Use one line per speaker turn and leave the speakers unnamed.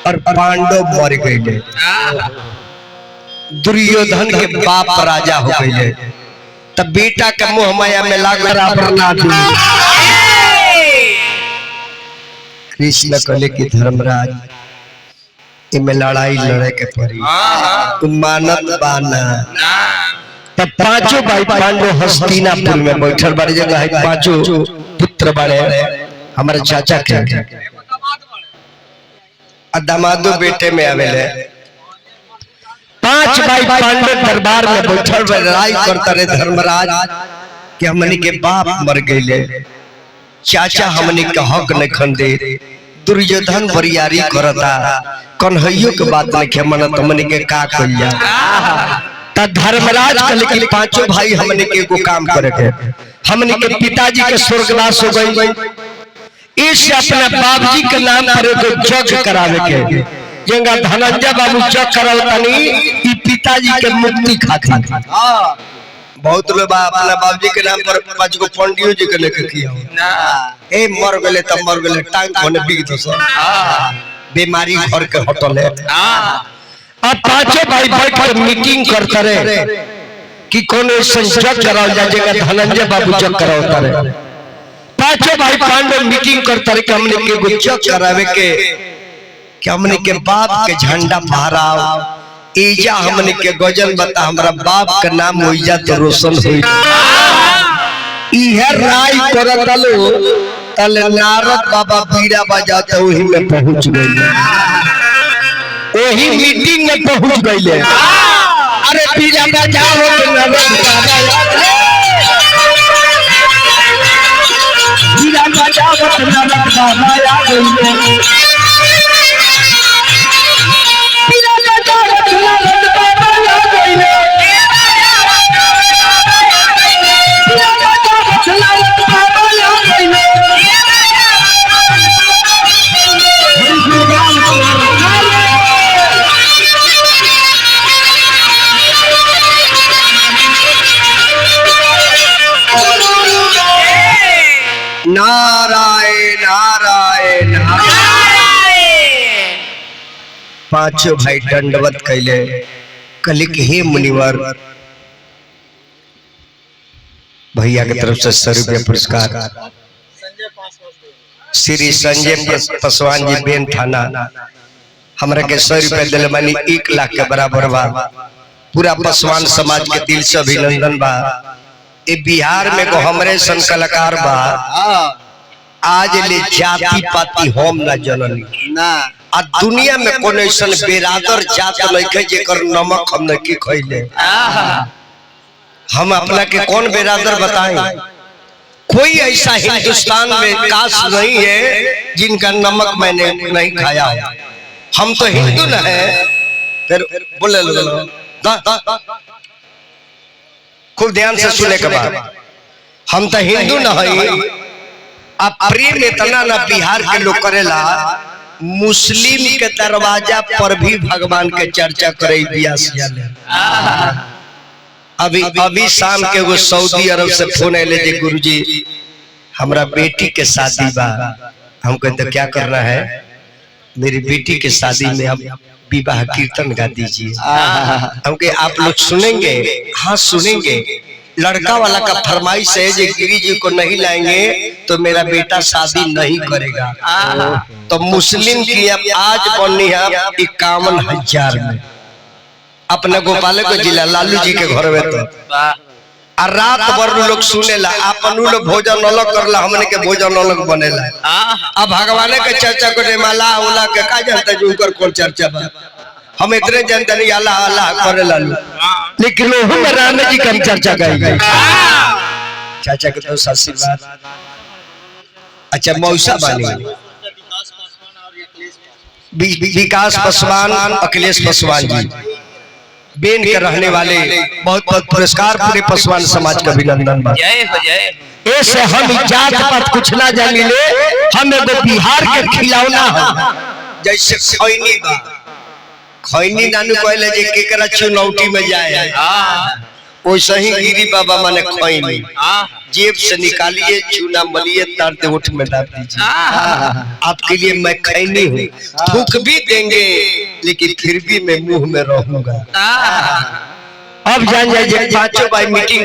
और पांडव मर गए। दुर्योधन के बाप राजा हो गए। तब बेटा के मुंह माया में लागल कृष्ण कहले कि धर्मराज इमे लड़ाई लड़े के पड़ी, तुम मानत बाना। तब पांचों भाई पांडव हस्तिनापुर में बैठल बारे जगह है, पांचों पुत्र बारे हमारे चाचा के दामादो बेटे में आवेले। पांच भाई पांडव दरबार में बैठल लड़ाई करता रहे धर्मराज कि हमनी के बाप मर गए, चाचा हमनी के हक न खंदे। दुर्योधन बरियारी करता कन्हैयो के बात नहीं मनत, हमनी के का कइया। त धर्मराज कहले कि पांचों भाई हमनी के एगो काम करे के, हमनी के पिताजी के स्वर्गवास हो गई, इससे अपने बाबूजी के नाम पर एगो यज्ञ करावे के। जेंगा धनंजय बाबू यज्ञ करावतनी ई पिताजी के मुक्ति खातिर। बहुत लोग अपना बाबूजी के नाम पर 5 गो पंडियो जी के लेके किया ना, ए मर गले तब मर गले टांग होने बिग दो सब बीमारी घर के हटले। अब पांचों भाई बैठ कर मीटिंग करते रहे कि कौन संजय कराओ जाएगा, धनंजय बाबू जग करावता रहे। पांचों भाई पांडव मीटिंग करते रहे कि हमने के गुच्चा करावे के, कि हमने के बाप के झंडा फहराओ, ईजा हमने के गजल बता हमरा बाप का नाम होइजा तो रोशन होई। इहे राय करतलो तल नारद बाबा बीड़ा बजाते वही में पहुंच गए, वही मीटिंग में पहुंच गए। अरे बीड़ा बजाओ तो नारद बाबा, बीड़ा बजाओ तो नारद बाबा आ गए। नारायण नारायण नारायण। पांचों भाई दंडवत कैले, कहले कि हे मुनिवर, भैया की तरफ से 100 रुपया पुरस्कार। श्री संजय पासवान जी बेन थाना हमरा के 100 रुपया दिल मानी 1 लाख के बराबर बा। पूरा पासवान समाज के दिल से अभिनंदन बा। ए बिहार में को हमरे सन कलाकार बा, आज ले जाति पाति हम ना जननी ना, आ दुनिया में कोन ऐसन बेरादर जात नहीं जेकर नमक हम नहीं खइले। हम अपना के कौन बेरादर बताएं? कोई ऐसा हिंदुस्तान में कास्ट नहीं है जिनका नमक मैंने नहीं खाया। हम तो हिंदू न है, फिर बोले लो खूब ध्यान से सुने के बाद, हम तो हिंदू न है। अब प्रेम इतना ना बिहार के लोग करेला, मुस्लिम के दरवाजा पर भी भगवान के चर्चा करे। अभी शाम के वो सऊदी अरब से फोन आए थे, गुरुजी हमारा बेटी के शादी बा। हम कहते क्या करना है? मेरी बेटी के शादी में हम विवाह कीर्तन गा दीजिए। हम कहे आप लोग सुनेंगे? हाँ सुनेंगे। लड़का वाला का फरमाइश है कि गिरी जी को नहीं लाएंगे तो मेरा बेटा शादी नहीं करेगा। तो मुस्लिम की अब आज बननी है 51,000 में अपने गोपालगंज जिला लालू जी के घर में। तो आ रात भर लोग सुनेला, अपन लोग भोजन अलग करला, हमने के भोजन अलग बनेला। अब भगवान के चर्चा करे माला उला के का जानता जो उनकर कौन चर्चा बा। हम इतने जानते नहीं अल्लाह अल्लाह करे लालू, लेकिन लोग में राम जी की चर्चा गई। चाचा के तो आशीर्वाद। अच्छा मौसा बानी विकास पासवान, अखिलेश पासवान जी बेन के रहने वाले, बहुत बहुत पुरस्कार पूरे पासवान समाज का अभिनंदन बा। ऐसे हम जात पात कुछ ना जानी ले, हम एगो बिहार के खिलौना है। जैसे खैनी बा, खैनी नानू कहले जे केकरा चुनौती में जाए वैसे ही गिरी बाबा माने खैनी जेब से निकालिए चूना मलिए तार दे उठ में डाल दीजिए। आपके लिए मैं खैनी हूँ, थूक भी देंगे लेकिन फिर भी मैं मुंह में रहूंगा। अब जान जाइए 5 भाई मीटिंग